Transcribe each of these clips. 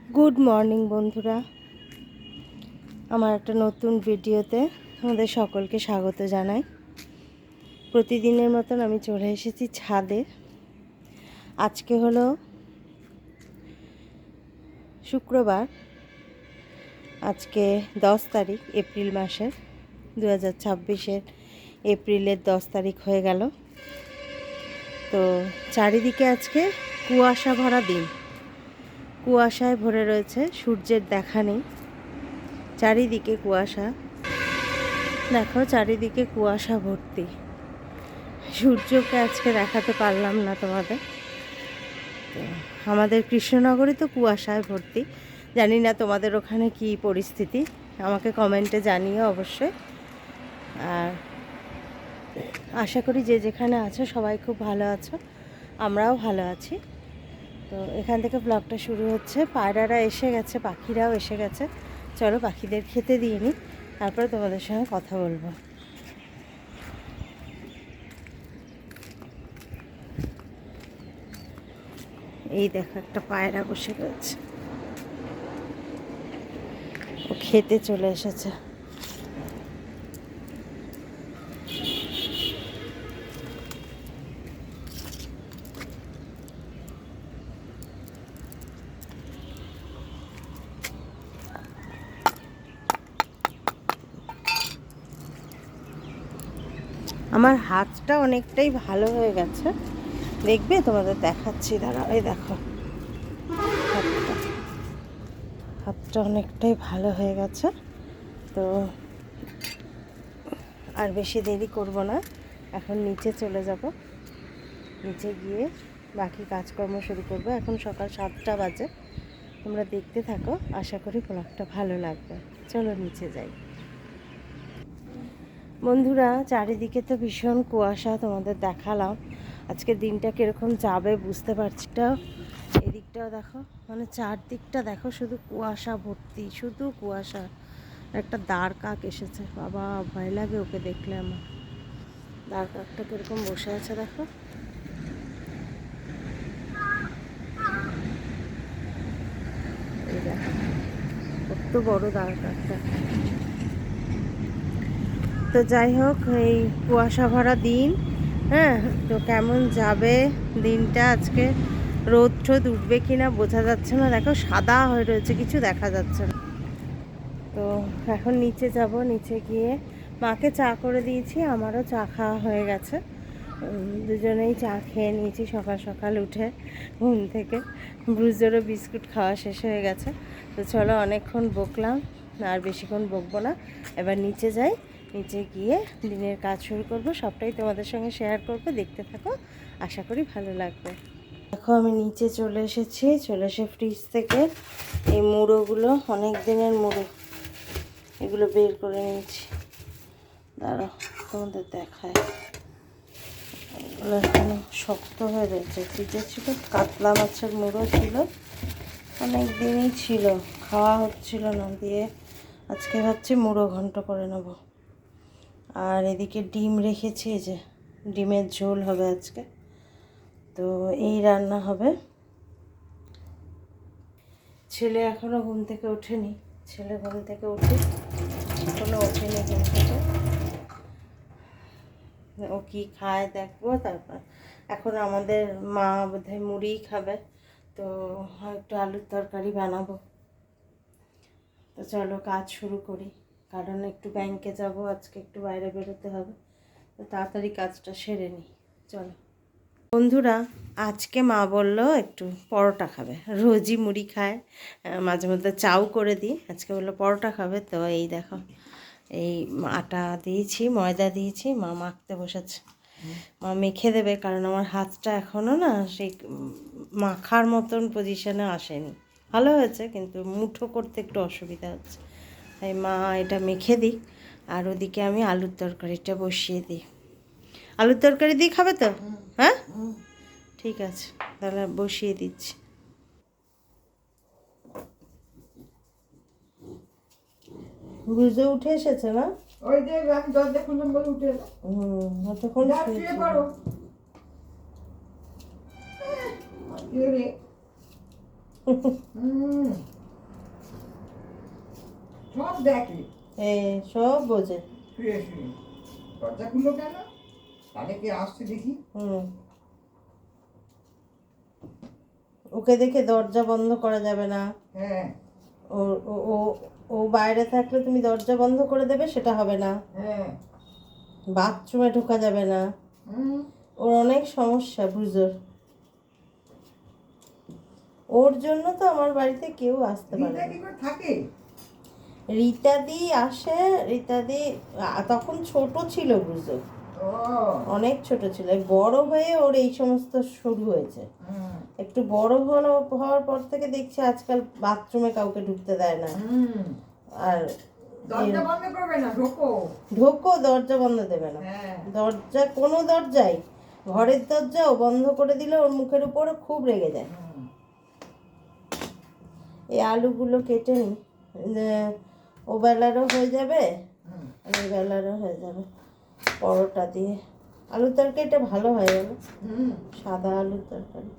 Good morning বন্ধুরা, আমার একটা নতুন ভিডিওতে আমাদের সকলকে স্বাগত জানাই। প্রতিদিনের মতন আমি চলে এসেছি ছাদে। আজকে হলো শুক্রবার, আজকে 10 তারিখ এপ্রিল মাসের 2026-এর এপ্রিলের 10 তারিখ হয়ে গেল। তো চারিদিকে আজকে কুয়াশা ভরা দিন, কুয়াশায় ভরে রয়েছে, সূর্যের দেখা নেই, চারিদিকে কুয়াশা। দেখো চারিদিকে কুয়াশা ভর্তি। সূর্যকে আজকে দেখাতে পারলাম না তোমাদের। তো আমাদের কৃষ্ণনগরে তো কুয়াশায় ভর্তি। জানি না তোমাদের ওখানে কি পরিস্থিতি, আমাকে কমেন্টে জানিও অবশ্যই। আর আশা করি যে যেখানে আছো সবাই খুব ভালো আছো, আমরাও ভালো আছি। তো এখান থেকে ব্লগটা শুরু হচ্ছে। পায়রারা এসে গেছে, পাখিরাও এসে গেছে। চলো পাখিদের খেতে দিয়ে নিই, তারপরে তোমাদের সঙ্গে কথা বলবো। এই দেখো একটা পায়রা বসে রয়েছে, ও খেতে চলে এসেছে। আমার হাতটা অনেকটাই ভালো হয়ে গেছে, দেখবে তোমাদের দেখাচ্ছি, দাঁড়াও। এই দেখো হাতটা অনেকটাই ভালো হয়ে গেছে। তো আর বেশি দেরি করব না, এখন নিচে চলে যাব। নিচে গিয়ে বাকি কাজকর্ম শুরু করব। এখন সকাল 7টা বাজে। তোমরা দেখতে থাকো, আশা করি ব্লগটা ভালো লাগবে। চলো নিচে যাই। বন্ধুরা, চারিদিকে তো ভীষণ কুয়াশা, তোমাদের দেখালাম। আজকে দিনটা কীরকম যাবে বুঝতে পারছি না। এদিকটাও দেখো, মানে চারদিকটা দেখো, শুধু কুয়াশা ভর্তি, শুধু কুয়াশা। একটা দাঁড় কাক এসেছে, বাবা ভয় লাগে ওকে দেখলে আমার। দাঁড় কাকটা কীরকম বসে আছে দেখো। এই দেখো কত বড় দাঁড় কাকটা। তো যাই হোক, এই কুয়াশা ভরা দিন, হ্যাঁ, তো কেমন যাবে দিনটা আজকে। রোদ টোদ উঠবে কিনা বোঝা যাচ্ছে না, দেখো সাদা হয়ে রয়েছে, কিছু দেখা যাচ্ছে না। তো এখন নিচে যাব, নিচে গিয়ে মাকে চা করে দিয়েছি, আমারও চা খাওয়া হয়ে গেছে। দুজনেই চা খেয়ে নিয়েছি সকাল সকাল উঠে ঘুম থেকে। ব্রুজেরও বিস্কুট খাওয়া শেষ হয়ে গেছে। তো চলো, অনেকক্ষণ বকলাম, আর বেশিক্ষণ বকবো না, এবার নিচে যাই। নিচে গিয়ে দিনের কাজ শুরু করব, সবটাই তোমাদের সঙ্গে শেয়ার করব, দেখতে থাকো, আশা করি ভালো লাগবে। দেখো আমি নিচে চলে এসেছি, চলে এসে ফ্রিজ থেকে এই মুড়োগুলো, অনেক দিনের মুড়ো, এগুলো বের করে নিয়েছি। দাঁড়াও তোমাদের দেখায়। এগুলো এখনো শক্ত হয়ে রয়েছে, ফ্রিজে ছিল, কাতলা মাছের মুড়ো ছিল, অনেক দিনই ছিল, খাওয়া হচ্ছিল না, দিয়ে আজকে ভাবছি মুড়ো ঘন্ট করে নেব। আর এদিকে ডিম রেখেছি, এই যে ডিমের ঝোল হবে আজকে। তো এই রান্না হবে। ছেলে এখনও ঘুম থেকে ওঠেনি, ছেলে ঘুম থেকে উঠে এখনও ওঠেনি ঘুম থেকে। ও কি খায় দেখবো। তারপর এখন আমাদের মা বোধহয় মুড়িই খাবে, তো একটু আলুর তরকারি বানাবো। তো চলো কাজ শুরু করি, কারণ একটু ব্যাংকে যাব আজকে, একটু বাইরে বেরোতে হবে, তো তাড়াতাড়ি কাজটা সেরে নিই। চলো বন্ধুরা, আজকে মা বলল একটু পরোটা খাবে, রোজই মুড়ি খায়, মাঝে মধ্যে চাও করে দিই, আজকে বললো পরোটা খাবে। তো এই দেখো, এই আটা দিয়েছি, ময়দা দিয়েছি, মা মাখতে বসেছে। মা মেখে দেবে, কারণ আমার হাতটা এখনও না সেই মাখার মতন পজিশনে আসেনি। ভালো হয়েছে, কিন্তু মুঠো করতে একটু অসুবিধা হচ্ছে, তাই মা এটা মেখে দিই। আর ওদিকে আমি আলুর তরকারিটা বসিয়ে দিই। আলুর তরকারি দিয়ে খাবে তো? হ্যাঁ ঠিক আছে, তাহলে বসিয়ে দিচ্ছি। বুঝতে উঠে এসেছে না? ওই যে আমি দরজা খুললাম বলে উঠে এলো। অতক্ষণ শুয়ে পড়ো। রে দেখে সব বোঝে। শুয়ে শুয়ে দরজা খুললো কেন, তাহলে কে আসছে দেখি। ওকে দেখে দরজা বন্ধ করা যাবে না। হ্যাঁ ও ও ও ও বাইরে থাকলে তুমি দরজা বন্ধ করে দেবে, সেটা হবে না। হ্যাঁ বাথরুমে ঢোকা যাবে না। হুম। ওর অনেক সমস্যা বুঝোর। ওর জন্য তো আমার বাড়িতে কেউ আসতে পারে রিতা না। কি করে থাকে? রীতাদি আসে, রীতাদি তখন ছোট ছিল বুঝো, ও অনেক ছোট ছিল। এই বড় হয়ে ওর এই সমস্ত শুরু হয়েছে। হুম একটু বড় হওয়ার পর থেকে দেখছি আজকাল বাথরুমে কাউকে ঢুকতে দেয় না। হুম। আর দরজা বন্ধ করবে না, ঢোকো। ঢোকো, দরজা বন্ধ দেবে না। হ্যাঁ দরজা কোনো দরজাই, ঘরের দরজাও বন্ধ করে দিলে ওর মুখের উপর খুব রেগে যায়। হুম। এই আলুগুলো কেটে নিই, ও বেলারও হয়ে যাবে হুম। আর এই বেলারও হয়ে যাবে। পরোটা দিয়ে আলুর তরকারিটা ভালো হয় গেল, হুম। সাদা আলুর তরকারি।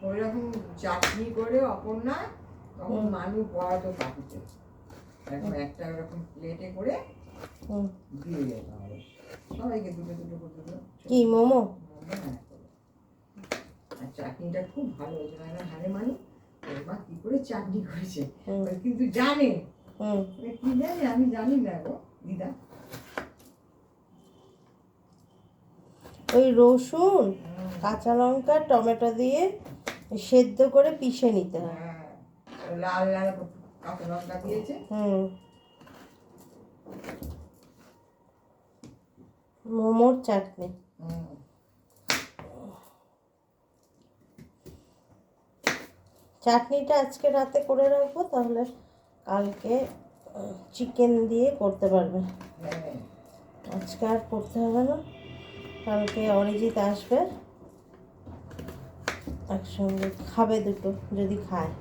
ওইরকম চাটনি করে অপর্ণা তখন মানুষ পড়াতো কাকুতে, এরকম একটা এরকম প্লেটে করে দিয়ে যেত আমাদের সবাইকে দুটো দুটো করে দুটো। কি মোমো? আর চাটনিটা খুব ভালো হয়েছে, হারে মানুষ ওর মা কি করে চাটনি করেছে কিন্তু জানে। কি জানি, আমি জানি না গো দিদা। ওই রসুন, কাঁচা লঙ্কা, টমেটো দিয়ে সেদ্ধ করে পিষে নিতে হয়। হ্যাঁ, লাল লাল কাঁচা লঙ্কা দিয়েছে। মোমোর চাটনি। চাটনিটা আজকে রাতে করে রাখবো, তাহলে কালকে চিকেন দিয়ে করতে পারবে। আজকে আর করতে হবে না, কালকে অরিজিৎ আসবে, একসঙ্গে খাবে দুটো যদি খায়।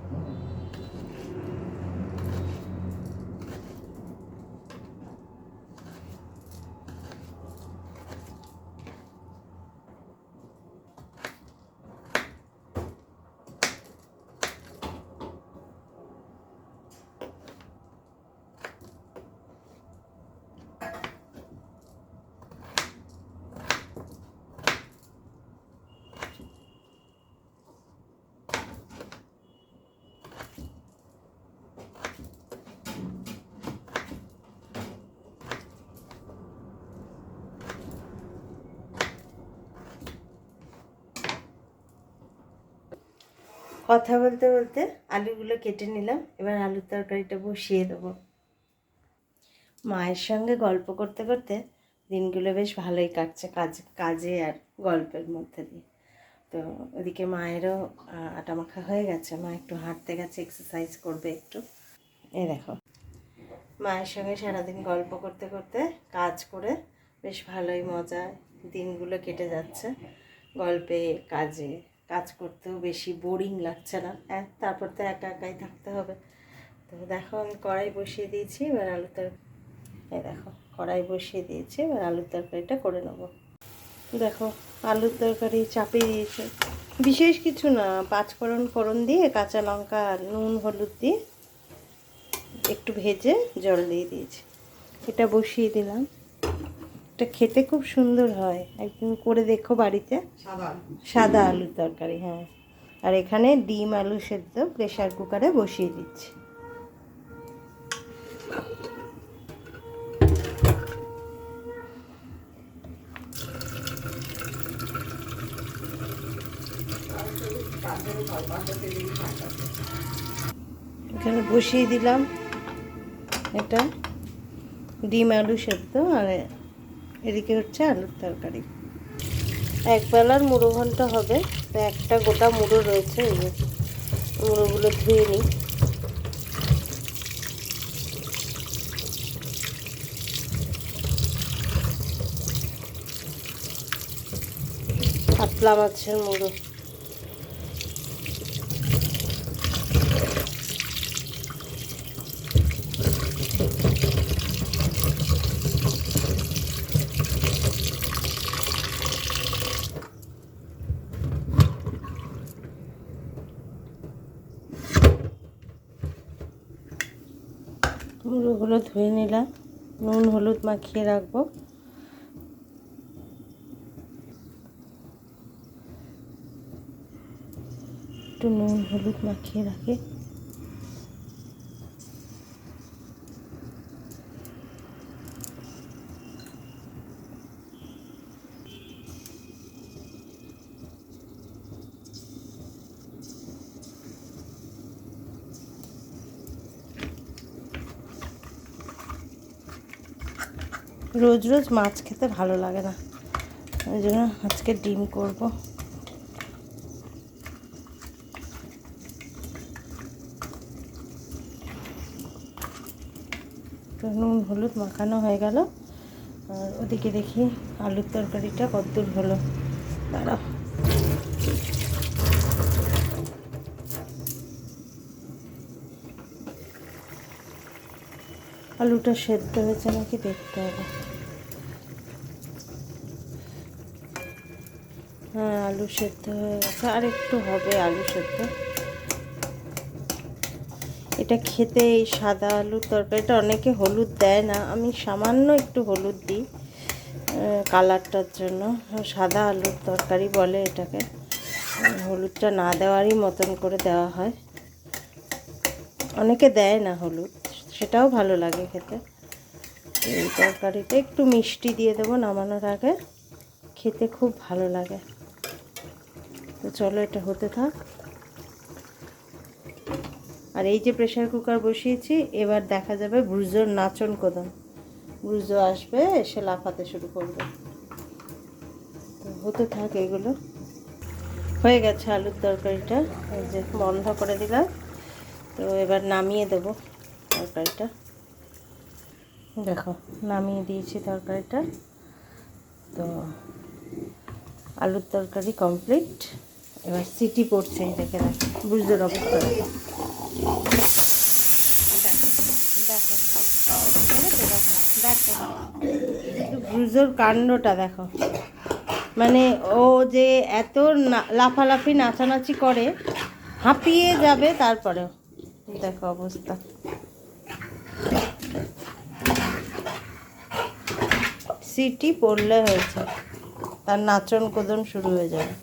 কথা বলতে বলতে আলুগুলো কেটে নিলাম, এবার আলুর তরকারিটা বসিয়ে দেবো। মায়ের সঙ্গে গল্প করতে করতে দিনগুলো বেশ ভালোই কাটছে, কাজে আর গল্পের মধ্যে দিয়ে। তো ওদিকে মায়েরও আটা মাখা হয়ে গেছে, মা একটু হাঁটতে গেছে, এক্সারসাইজ করবে একটু। এই দেখো, মায়ের সঙ্গে সারাদিন গল্প করতে করতে কাজ করে বেশ ভালোই মজায় দিনগুলো কেটে যাচ্ছে। গল্পে কাজে কাজ করতেও বেশি বোরিং লাগছে না। তারপর তো একা একাই থাকতে হবে। তো দেখো, আমি কড়াই বসিয়ে দিয়েছি, এবার দেখো কড়াই বসিয়ে দিয়েছি, এবার আলুর তরকারিটা করে নেবো। দেখো আলুর তরকারি চাপিয়ে দিয়েছে, বিশেষ কিছু না, 5 ফোড়ন দিয়ে কাঁচা লঙ্কা নুন হলুদ দিয়ে একটু ভেজে জল দিয়ে দিয়েছি, এটা বসিয়ে দিলাম। এটা খেতে খুব সুন্দর হয়, একদিন করে দেখো বাড়িতে। সাদা আলুর তরকারি, হ্যাঁ। আর এখানে ডিম আলু সেদ্ধ প্রেশার কুকারে বসিয়ে দিচ্ছি। এখানে বসিয়ে দিলাম এটা ডিম আলু সেদ্ধ, আর এদিকে হচ্ছে আলুর তরকারি। একবেলার মুড়ো ঘন্ট হবে, তো একটা গোটা মুড়ো রয়েছে, এই যে মুড়োগুলো ধুয়ে নিই। কাতলা মাছের মুড়ো। মুড়োগুলো ধুয়ে নিলাম, নুন হলুদ মাখিয়ে রাখবো। একটু নুন হলুদ মাখিয়ে রাখি। রোজ রোজ মাছ খেতে ভালো লাগে না, ওই জন্য আজকে ডিম করব। তো নুন হলুদ মাখানো হয়ে গেল, আর ওদিকে দেখি আলুর তরকারিটা কতদূর হলো। দাঁড়াও, আলুটা সেদ্ধ হয়েছে নাকি দেখতে হবে। হ্যাঁ, আলু সেদ্ধ হয়ে গেছে, আর একটু হবে আলু সেদ্ধ। এটা খেতে, এই সাদা আলুর তরকারিটা অনেকে হলুদ দেয় না, আমি সামান্য একটু হলুদ দিই কালারটার জন্য। সাদা আলুর তরকারি বলে এটাকে, হলুদটা না দেওয়ারই মতন করে দেওয়া হয়। অনেকে দেয় না হলুদ, সেটাও ভালো লাগে খেতে। এই তরকারিতে একটু মিষ্টি দিয়ে দেবো নামানোর আগে, খেতে খুব ভালো লাগে। তো চলো এটা হতে থাক। আর এই যে প্রেসার কুকার বসিয়েছি, এবার দেখা যাবে ব্রুজোর নাচন কদম। ব্রুজো আসবে, এসে লাফাতে শুরু করবে। তো হতে থাক এগুলো। হয়ে গেছে আলুর তরকারিটা, এই যে বন্ধ করে দিলাম। তো এবার নামিয়ে দেব তরকারিটা। দেখো নামিয়ে দিয়েছি তরকারিটা। তো আলুর তরকারি কমপ্লিট। এবার সিটি পড়ছে, দেখে রাখি ব্রুজোর অবস্থা। দেখো ব্রুজোর কাণ্ডটা দেখো, মানে ও যে এত লাফালাফি নাচানাচি করে, হাঁপিয়ে যাবে, তারপরেও দেখো অবস্থা। সিটি পড়লে হয়েছে, তার নাচন কোদন শুরু হয়ে যাবে।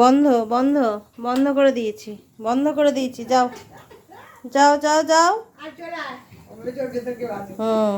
বন্ধ বন্ধ বন্ধ করে দিয়েছি, বন্ধ করে দিয়েছি। যাও যাও যাও যাও। হুম।